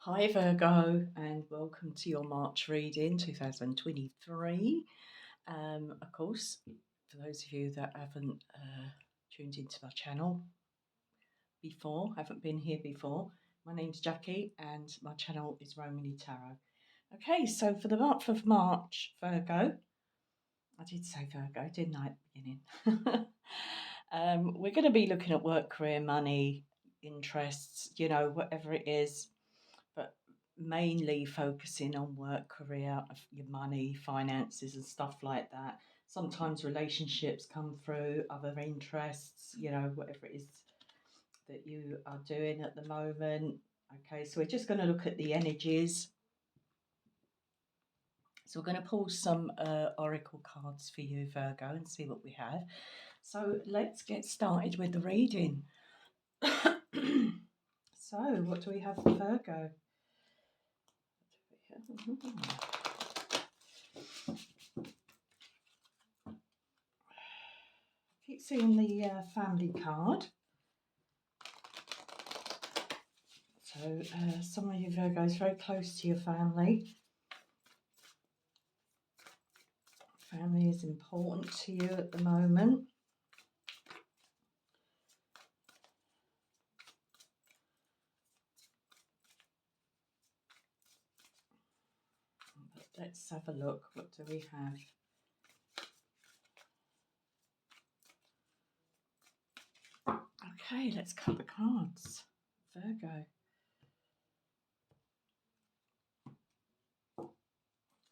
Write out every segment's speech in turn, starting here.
Hi Virgo, and welcome to your March reading 2023. Of course, for those of you that haven't tuned into my channel before, haven't been here before, my name's Jackie and my channel is Romany Tarot. Okay, so for the month of March, Virgo, I did say Virgo, didn't I, at the beginning? We're going to be looking at work, career, money, interests, whatever it is, but mainly focusing on work, career, your money, finances, and stuff like that. Sometimes relationships come through, other interests, whatever it is that you are doing at the moment. Okay, so we're just going to look at the energies. So we're going to pull some oracle cards for you, Virgo, and see what we have. So let's get started with the reading. So, what do we have for Virgo? Keep seeing the family card. So some of you Virgos very close to your family. Family is important to you at the moment. But let's have a look. What do we have? Okay, let's cut the cards. Virgo.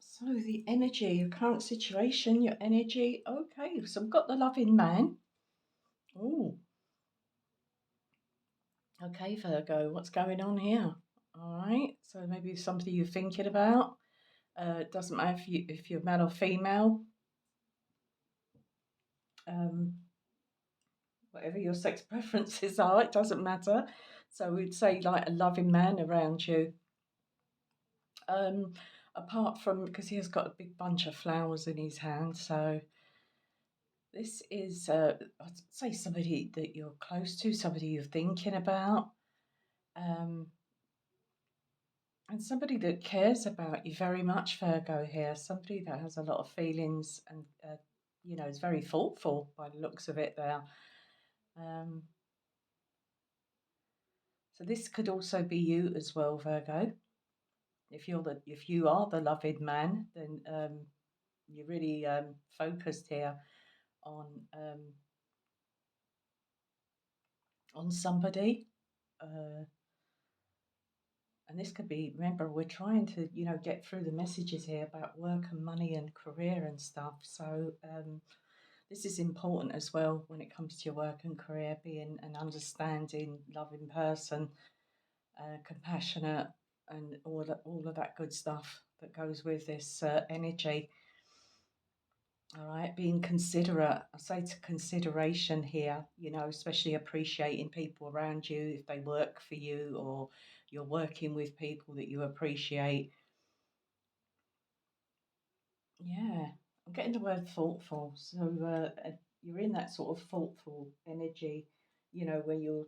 So the energy, your current situation, your energy. Okay, so we've got the loving man. Oh, okay, Virgo, what's going on here? All right, so maybe somebody you're thinking about. It doesn't matter if you're male or female. Whatever your sex preferences are, it doesn't matter. So we'd say like a loving man around you. Apart from, because he has got a big bunch of flowers in his hand, so this is, I'd say somebody that you're close to, somebody you're thinking about, and somebody that cares about you very much, Virgo here, somebody that has a lot of feelings and, is very thoughtful by the looks of it there. So this could also be you as well, Virgo. If you are the loving man, then you're really focused here on um, on somebody, and this could be. Remember, we're trying to get through the messages here about work and money and career and stuff. So this is important as well when it comes to your work and career. Being an understanding, loving person, compassionate, and all of that good stuff that goes with this energy. All right, being considerate. I say to consideration here, especially appreciating people around you if they work for you or you're working with people that you appreciate. Yeah, I'm getting the word thoughtful. So you're in that sort of thoughtful energy, where you're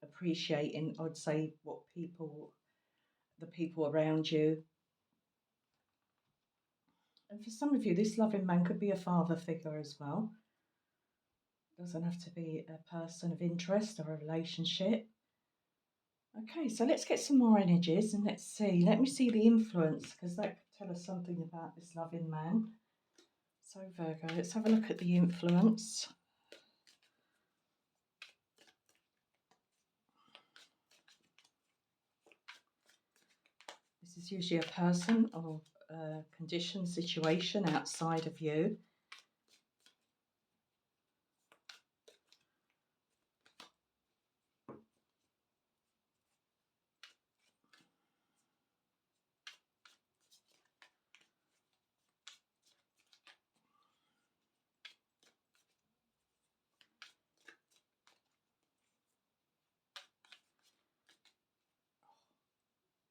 appreciating, I'd say, the people around you. And for some of you, this loving man could be a father figure as well. Doesn't have to be a person of interest or a relationship. Okay, so let's get some more energies and let's see. Let me see the influence because that could tell us something about this loving man. So Virgo, let's have a look at the influence. This is usually a person or a condition, situation outside of you.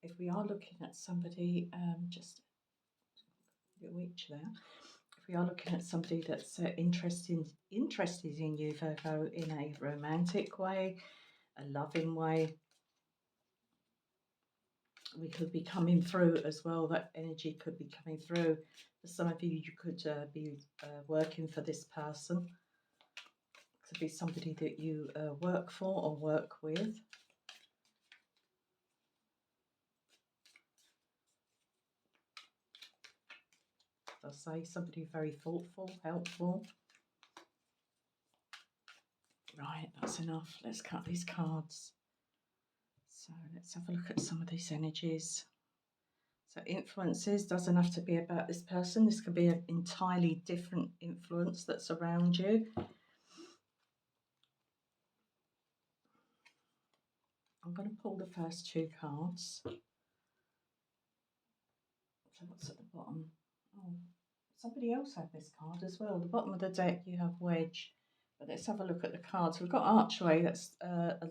If we are looking at somebody, just a witch there. If we are looking at somebody that's interested in you, Virgo, in a romantic way, a loving way, we could be coming through as well. That energy could be coming through. For some of you, you could be working for this person. It could be somebody that you work for or work with. As I say, somebody very thoughtful, helpful. Right, that's enough. Let's cut these cards. So let's have a look at some of these energies. So influences doesn't have to be about this person. This could be an entirely different influence that's around you. I'm going to pull the first two cards. So what's at the bottom? Oh, somebody else had this card as well. The bottom of the deck you have wedge. But let's have a look at the cards. We've got archway. That's a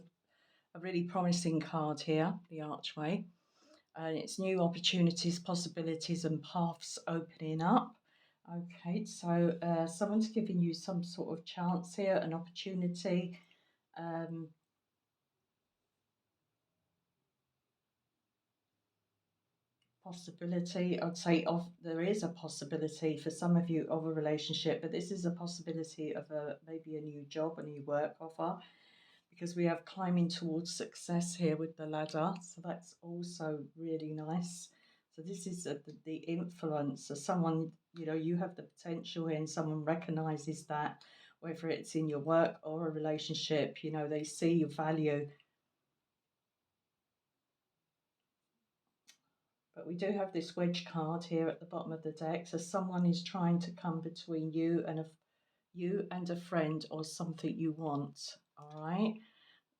really promising card here, the archway. And it's new opportunities, possibilities and paths opening up. Okay, so someone's giving you some sort of chance here, an opportunity. Possibility, I'd say there is a possibility for some of you of a relationship, but this is a possibility of maybe a new job, a new work offer, because we have climbing towards success here with the ladder. So that's also really nice. So this is the influence of someone, you have the potential here and someone recognizes that, whether it's in your work or a relationship, they see your value. But we do have this wedge card here at the bottom of the deck. So someone is trying to come between you and a friend or something you want. All right.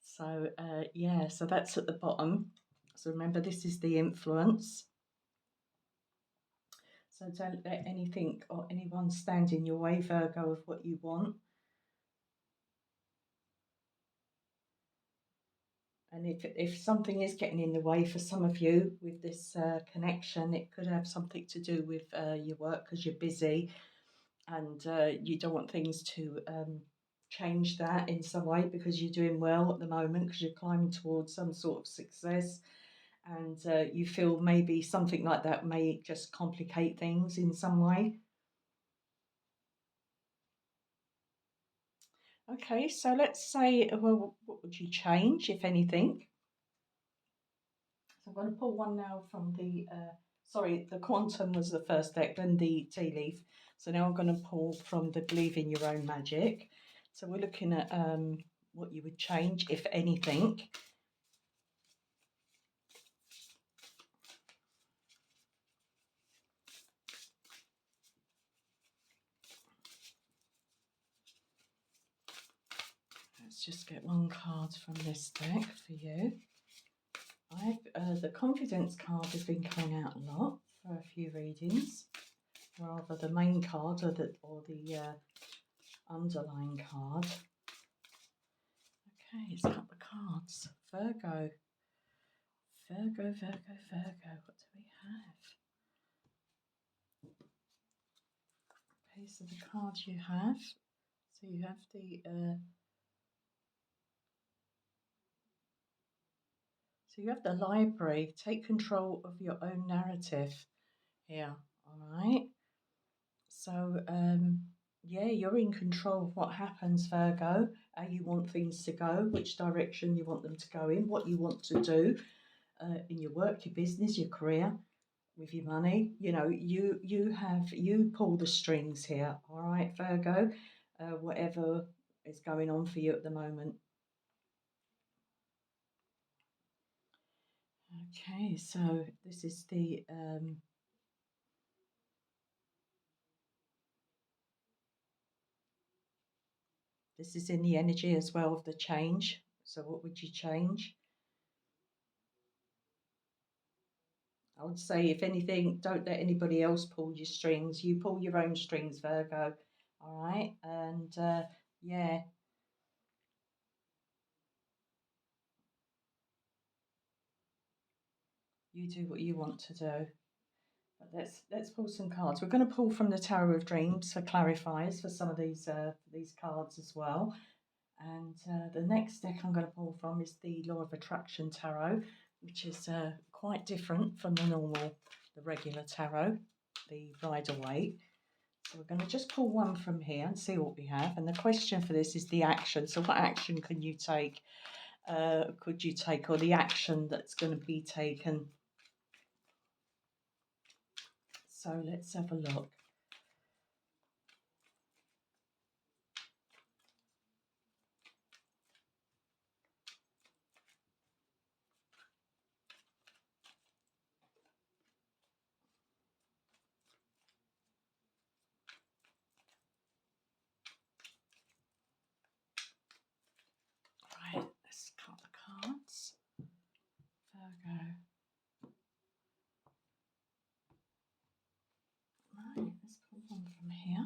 So yeah, so that's at the bottom. So remember, this is the influence. So don't let anything or anyone stand in your way, Virgo, of what you want. And if something is getting in the way for some of you with this connection, it could have something to do with your work because you're busy and you don't want things to change that in some way because you're doing well at the moment because you're climbing towards some sort of success and you feel maybe something like that may just complicate things in some way. Okay, so let's say, well, what would you change, if anything? So I'm going to pull one now from sorry, the quantum was the first deck, then the tea leaf. So now I'm going to pull from the believe in your own magic. So we're looking at what you would change, if anything. Let's just get one card from this deck for you. The confidence card has been coming out a lot for a few readings. Rather the main card or the underlying card. Okay, let's cut the cards. Virgo. Virgo, Virgo, Virgo. What do we have? Okay, so the cards you have. So you have the library. Take control of your own narrative here. All right. So yeah, you're in control of what happens, Virgo, how you want things to go, which direction you want them to go in, what you want to do in your work, your business, your career, with your money. You pull the strings here, all right, Virgo, whatever is going on for you at the moment. Okay, so this is this is in the energy as well of the change. So what would you change? I would say, if anything, don't let anybody else pull your strings. You pull your own strings, Virgo. All right, and yeah, you do what you want to do. But let's pull some cards. We're going to pull from the Tower of Dreams for clarifiers for some of these cards as well. And the next deck I'm going to pull from is the Law of Attraction Tarot. which is quite different from the regular tarot, the Rider-Waite. So we're going to just pull one from here and see what we have. And the question for this is the action. So what action can you take? Could you take, or the action that's going to be taken? So let's have a look. Right, let's cut the cards. Virgo. Right, let's pull one from here.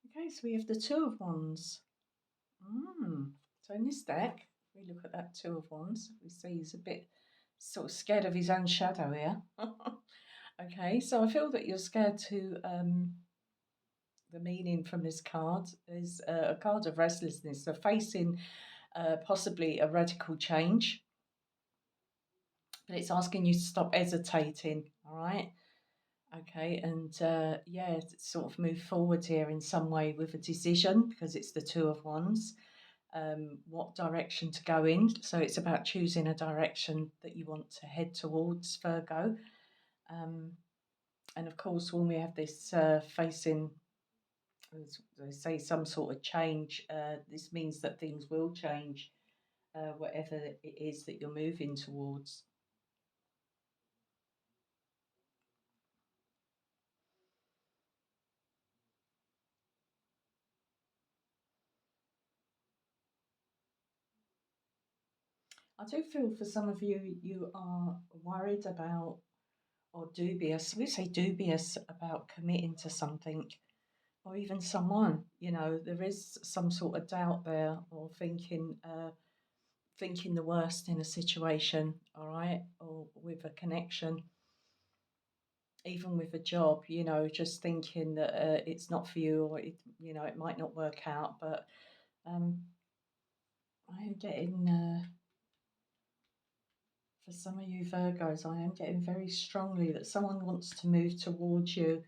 Okay, so we have the Two of Wands. So in this deck, we look at that Two of Wands. We see he's a bit sort of scared of his own shadow here. Okay, so I feel that you're scared to. The meaning from this card is a card of restlessness. So facing possibly a radical change, but it's asking you to stop hesitating. All right. Okay, and yeah, sort of move forward here in some way with a decision because it's the Two of Wands. What direction to go in. So it's about choosing a direction that you want to head towards, Virgo. And of course, when we have this facing, as they say, some sort of change, this means that things will change, whatever it is that you're moving towards. I do feel for some of you, you are worried about or dubious, we say dubious about committing to something or even someone. You know, there is some sort of doubt there or thinking the worst in a situation, all right, or with a connection, even with a job, you know, just thinking that it's not for you or, it might not work out. But um, I am getting, for some of you Virgos, I am getting very strongly that someone wants to move towards you.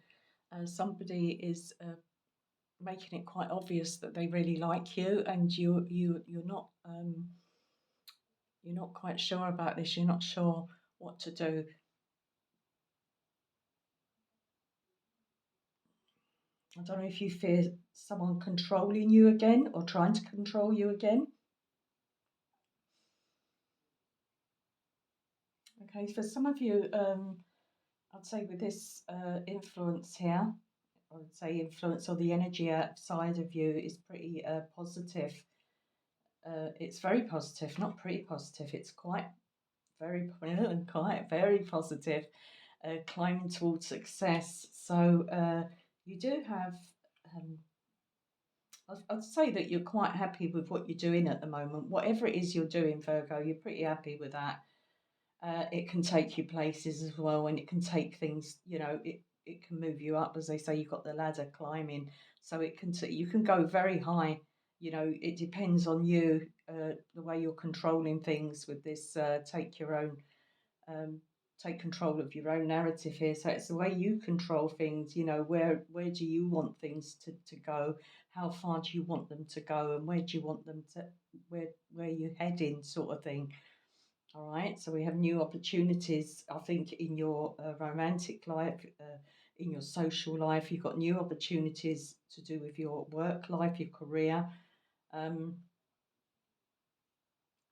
Somebody is making it quite obvious that they really like you, and you're not quite sure about this. You're not sure what to do. I don't know if you fear someone controlling you again or trying to control you again. Okay, for some of you, I'd say with this influence here, I would say influence or the energy outside of you is pretty positive. It's very positive, not pretty positive. It's quite very and quite very positive, climbing towards success. So you do have. Um, I'd say that you're quite happy with what you're doing at the moment. Whatever it is you're doing, Virgo, you're pretty happy with that. It can take you places as well, and it can take things. It can move you up, as they say. You've got the ladder climbing, so you can go very high. It depends on you, the way you're controlling things with this. Um, take control of your own narrative here. So it's the way you control things. Where do you want things to go? How far do you want them to go, and where do you want them to where you heading, sort of thing. All right. So we have new opportunities. I think in your romantic life, in your social life, you've got new opportunities to do with your work life, your career. Um,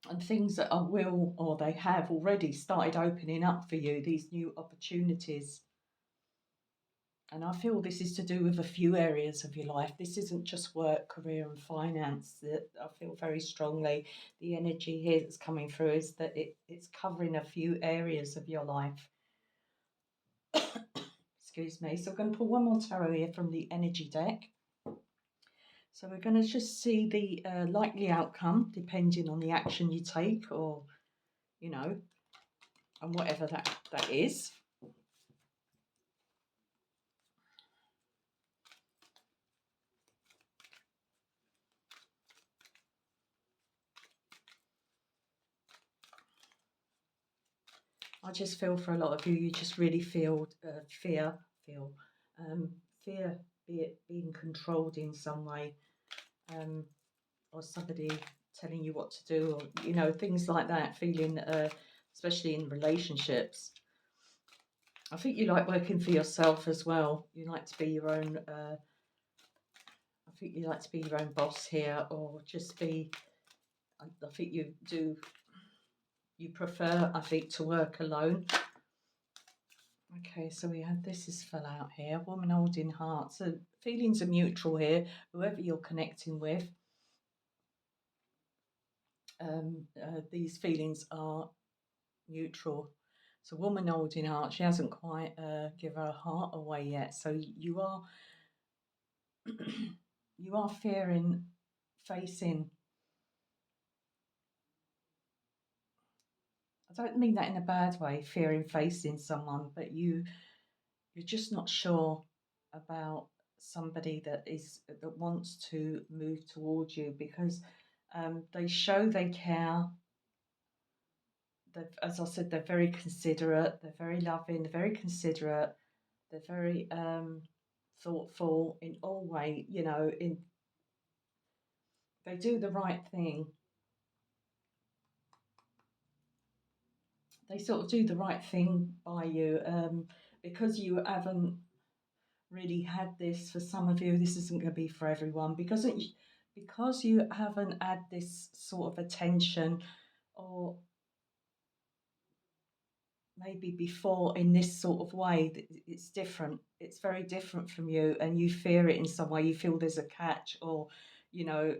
and things that are will or they have already started opening up for you, these new opportunities. And I feel this is to do with a few areas of your life. This isn't just work, career, and finance. That I feel very strongly the energy here that's coming through is that it's covering a few areas of your life. Excuse me. So we're going to pull one more tarot here from the energy deck. So we're going to just see the likely outcome depending on the action you take, or and whatever that is. I just feel for a lot of you, you just really feel feel um, fear, be it being controlled in some way, um, or somebody telling you what to do, or things like that. Feeling, especially in relationships. I think you like working for yourself as well. You like to be your own. I think you like to be your own boss here, or just be. I think you do. You prefer, I think, to work alone. Okay, so we have this is fell out here. Woman holding heart. So feelings are mutual here. Whoever you're connecting with, these feelings are neutral. So woman holding heart. She hasn't quite give her heart away yet. So you are you are fearing facing. I don't mean that in a bad way, fearing facing someone, but you're just not sure about somebody that wants to move towards you because they show they care. As I said, they're very considerate, they're very loving, they're very considerate, they're very thoughtful in all way. In they do the right thing. They sort of do the right thing by you because you haven't really had this. For some of you, this isn't going to be for everyone because you haven't had this sort of attention, or maybe before in this sort of way. It's different, it's very different from you, and you fear it in some way. You feel there's a catch, or you know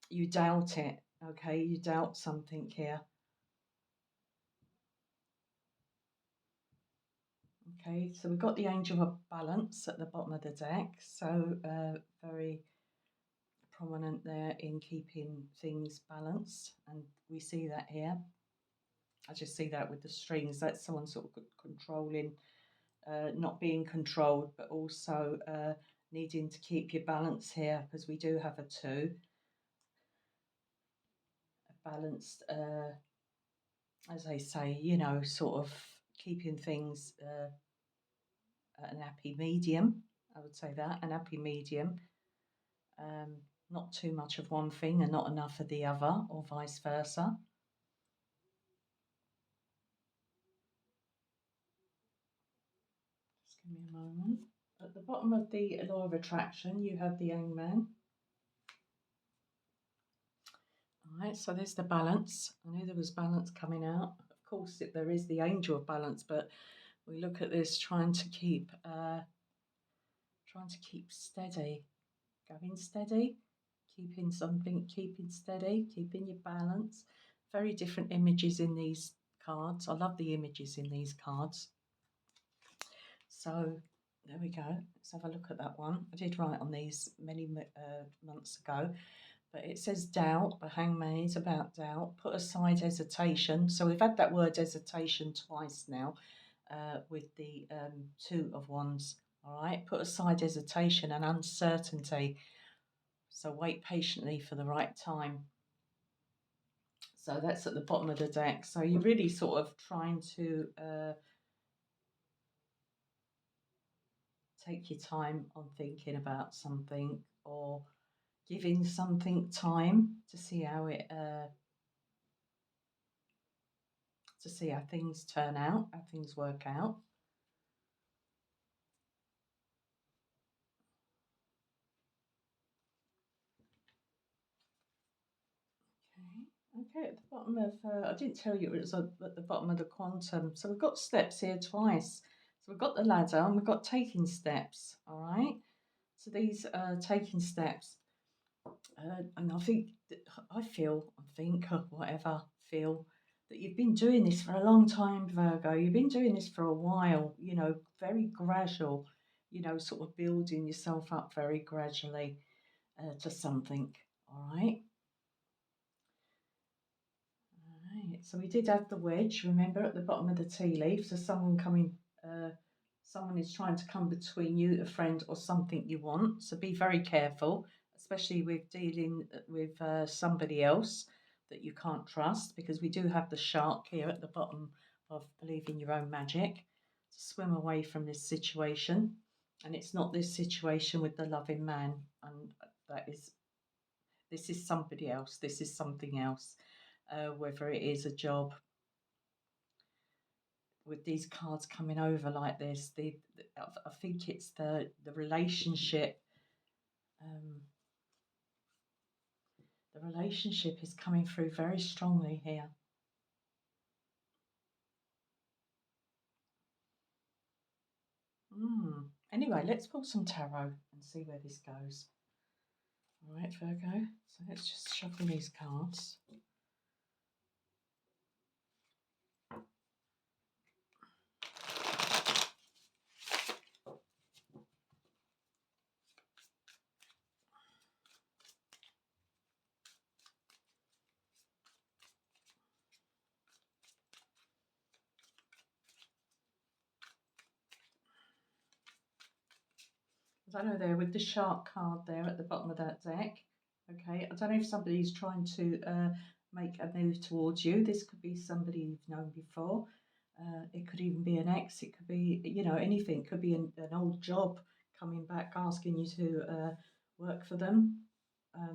you doubt it. Okay, you doubt something here. Okay, so we've got the angel of balance at the bottom of the deck, so very prominent there in keeping things balanced, and we see that here. I just see that with the strings. That's someone sort of controlling, not being controlled, but also needing to keep your balance here, because we do have a two, a balanced, as I say, sort of keeping things at an happy medium. I would say that an happy medium. Um, Not too much of one thing and not enough of the other, or vice versa. Just give me a moment. At the bottom of the law of attraction, you have the hangman. All right, so there's the balance. I knew there was balance coming out. Of course, there is the angel of balance, but we look at this trying to keep steady, going steady, keeping something, keeping steady, keeping your balance. Very different images in these cards. I love the images in these cards. So there we go. Let's have a look at that one. I did write on these many months ago, but it says doubt. The hangman is about doubt. Put aside hesitation. So we've had that word hesitation twice now with the two of wands. All right. Put aside hesitation and uncertainty. So wait patiently for the right time. So that's at the bottom of the deck. So you're really sort of trying to take your time on thinking about something, or giving something time to see how things turn out, how things work out. Okay, at the bottom of, I didn't tell you it was at the bottom of the quantum. So we've got steps here twice. So we've got the ladder and we've got taking steps, all right? So these taking steps, and I think, whatever, feel that you've been doing this for a long time, Virgo. You've been doing this for a while, very gradual, sort of building yourself up very gradually to something, all right? Right, so we did have the wedge, remember, at the bottom of the tea leaf. So someone is trying to come between you, a friend, or something you want. So be very careful, especially with dealing with somebody else that you can't trust, because we do have the shark here at the bottom of believe in your own magic, to swim away from this situation. And it's not this situation with the loving man, and that is this is somebody else. This is something else. Whether it is a job, with these cards coming over like this, I think it's the relationship. Um, the relationship is coming through very strongly here. Anyway, let's pull some tarot and see where this goes. All right, Virgo. So let's just shuffle these cards. I don't know there with the shark card there at the bottom of that deck. Okay, I don't know if somebody's trying to make a move towards you. This could be somebody you've known before. It could even be an ex. It could be, you know, anything. It could be an old job coming back asking you to work for them. I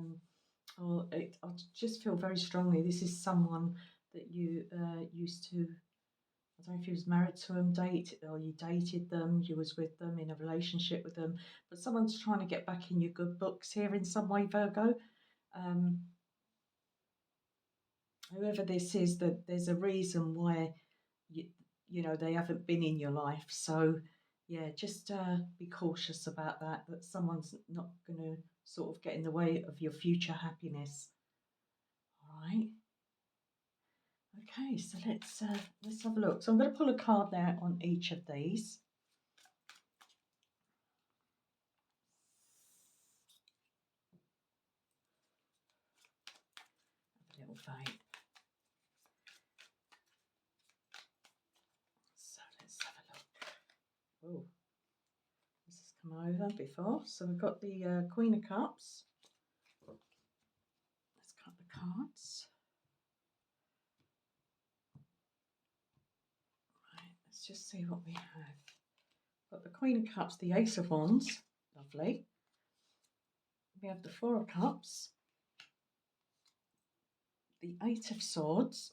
just feel very strongly this is someone that you used to. I don't know if you was married to them, or you dated them, you was with them in a relationship with them, but someone's trying to get back in your good books here in some way, Virgo. Um, Whoever this is, that there's a reason why you, you know they haven't been in your life. So yeah, just be cautious about that. That someone's not going to sort of get in the way of your future happiness. All right. Okay, so let's have a look. So I'm going to pull a card now on each of these. A little vape. So let's have a look. Oh, this has come over before. So we've got the Queen of Cups. Let's cut the cards. Right, let's just see what we have. Got the Queen of Cups, the Ace of Wands. Lovely. We have the Four of Cups, the Eight of Swords.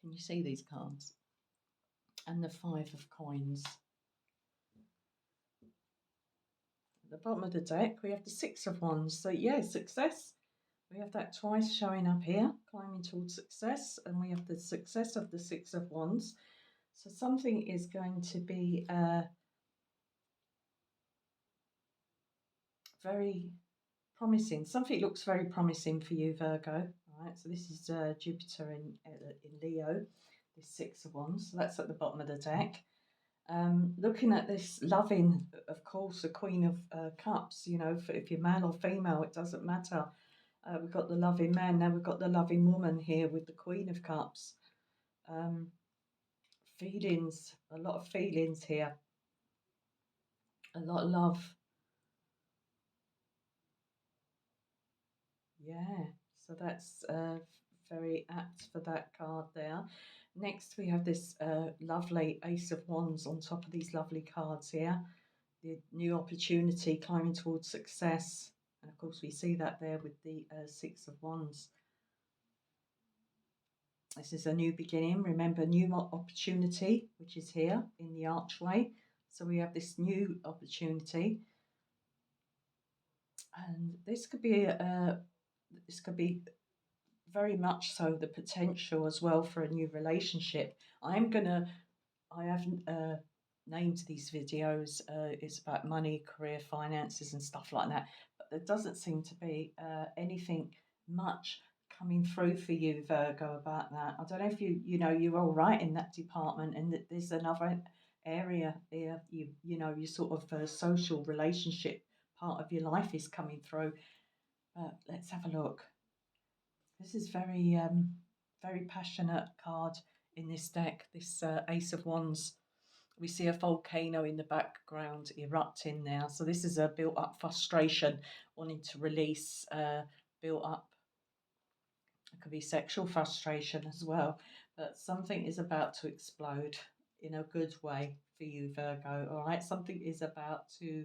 Can you see these cards? And the Five of Coins. At the bottom of the deck, we have the Six of Wands. So yeah, success. We have that twice showing up here, climbing towards success, and we have the success of the Six of Wands. So something is going to be very promising. Something looks very promising for you, Virgo. All right, so this is Jupiter in Leo, this Six of Wands. So that's at the bottom of the deck. Looking at this loving, of course, the Queen of Cups, you know, if you're male or female, it doesn't matter. We've got the loving man, now we've got the loving woman here with the Queen of Cups. Feelings, a lot of feelings here, a lot of love. Yeah, so that's very apt for that card there. Next, we have this lovely Ace of Wands on top of these lovely cards here. The new opportunity, climbing towards success. And of course, we see that there with the Six of Wands. This is a new beginning. Remember, new opportunity, which is here in the archway. So we have this new opportunity. And this could be very much so the potential as well for a new relationship. I have named these videos, it's about money, career, finances and stuff like that, but there doesn't seem to be anything much coming through for you, Virgo, about that. I don't know if you know you're all right in that department, and that there's another area there, you know, your sort of social relationship part of your life is coming through. But let's have a look. This is very passionate card in this deck, this Ace of Wands. We see a volcano in the background erupting now. So this is a built-up frustration, wanting to release, built up It could be sexual frustration as well, but something is about to explode in a good way for you, Virgo. All right, something is about to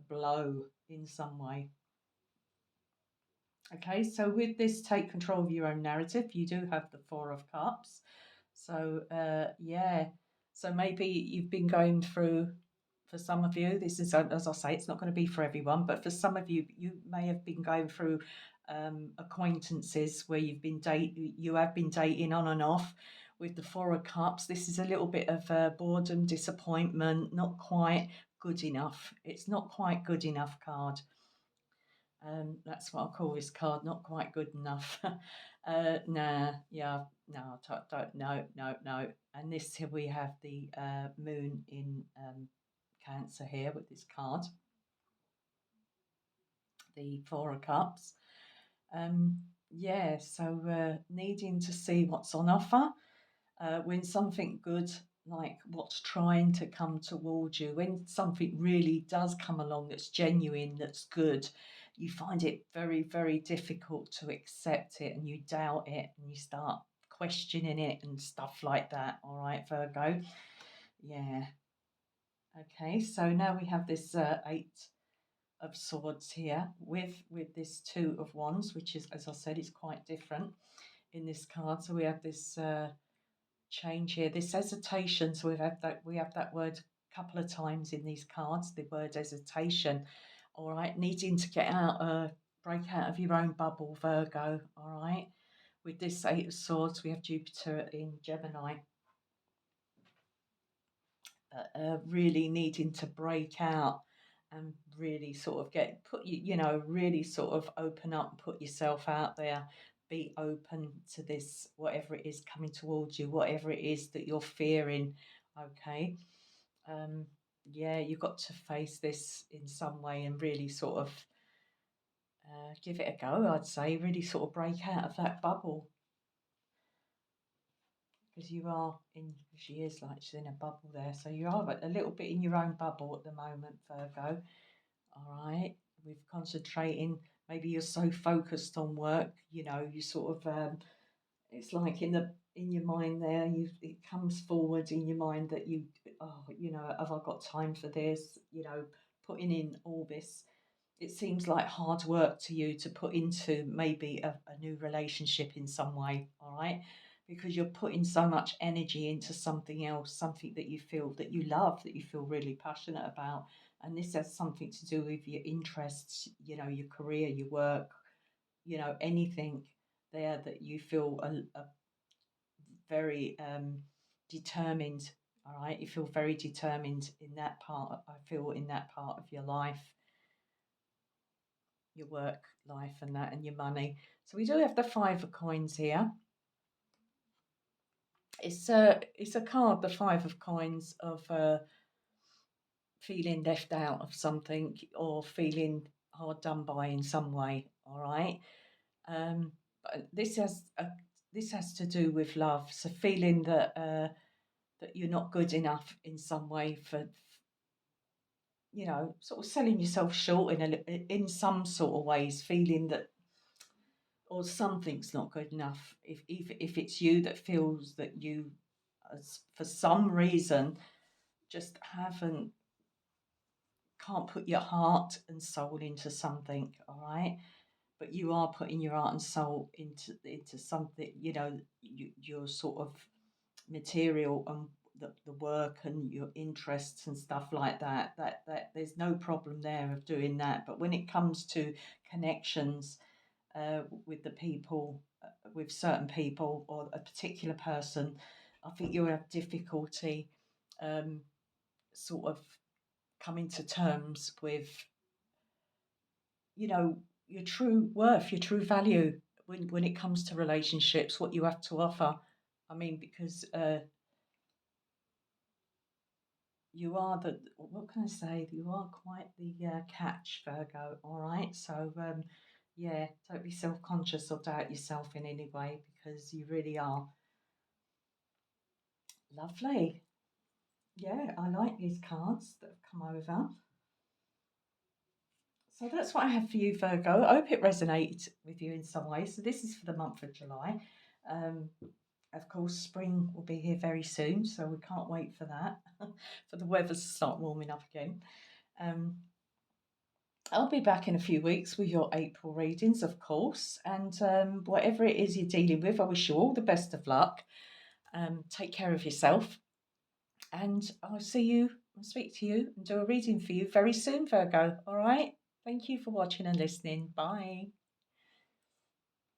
blow in some way. Okay, so with this take control of your own narrative, you do have the Four of Cups. So, yeah, so maybe you've been going through, for some of you, this is, as I say, it's not going to be for everyone, but for some of you, you may have been going through acquaintances where you have been dating on and off with the Four of Cups. This is a little bit of boredom, disappointment, not quite good enough. It's not quite good enough card. That's what I call this card, not quite good enough. Nah, yeah, no, don't, no, no, no. And this here we have the moon in Cancer here with this card, the Four of Cups. Yeah, so needing to see what's on offer when something good, like what's trying to come towards you, when something really does come along that's genuine, that's good, you find it very, very difficult to accept it and you doubt it and you start questioning it and stuff like that. All right, Virgo. Yeah. Okay, so now we have this Eight of Swords here with this Two of Wands, which is, as I said, it's quite different in this card. So we have this change here, this hesitation. So we have that word a couple of times in these cards, the word hesitation. All right, needing to get out, break out of your own bubble, Virgo. All right, with this Eight of Swords, we have Jupiter in Gemini. Really needing to break out and really sort of really sort of open up, put yourself out there, be open to this, whatever it is coming towards you, whatever it is that you're fearing. Okay. Um, yeah, you've got to face this in some way and really sort of give it a go, I'd say, really sort of break out of that bubble. Because you are in, she is like she's in a bubble there. So you are a little bit in your own bubble at the moment, Virgo. All right, with concentrating, maybe you're so focused on work, you sort of, it's like in your mind there, it comes forward in your mind that have I got time for this? Putting in all this, it seems like hard work to you to put into maybe a new relationship in some way, all right? Because you're putting so much energy into something else, something that you feel that you love, that you feel really passionate about. And this has something to do with your interests, your career, your work, anything there that you feel a very determined, all right? You feel very determined in that part, I feel, in that part of your life, your work life and that, and your money. So we do have the Five of Coins here. It's a card, the Five of Coins, of feeling left out of something or feeling hard done by in some way. All right. But this has to do with love. So feeling that you're not good enough in some way for sort of selling yourself short in some sort of ways, feeling that or something's not good enough. If it's you that feels that you, as for some reason, just can't put your heart and soul into something, all right? But you are putting your heart and soul into something, your sort of material and the work and your interests and stuff like that there's no problem there of doing that. But when it comes to connections with the people, with certain people or a particular person, I think you'll have difficulty um, sort of coming to terms with, your true worth, your true value when it comes to relationships, what you have to offer. I mean, because you are what can I say? You are quite the catch, Virgo. All right. So, yeah, don't be self conscious or doubt yourself in any way because you really are lovely. Yeah, I like these cards that have come over. So that's what I have for you, Virgo. I hope it resonated with you in some way. So this is for the month of July. Um, of course, spring will be here very soon, so we can't wait for that, for the weather to start warming up again. Um, I'll be back in a few weeks with your April readings, of course. And whatever it is you're dealing with, I wish you all the best of luck. Take care of yourself. And I'll speak to you and do a reading for you very soon, Virgo. All right? Thank you for watching and listening. Bye.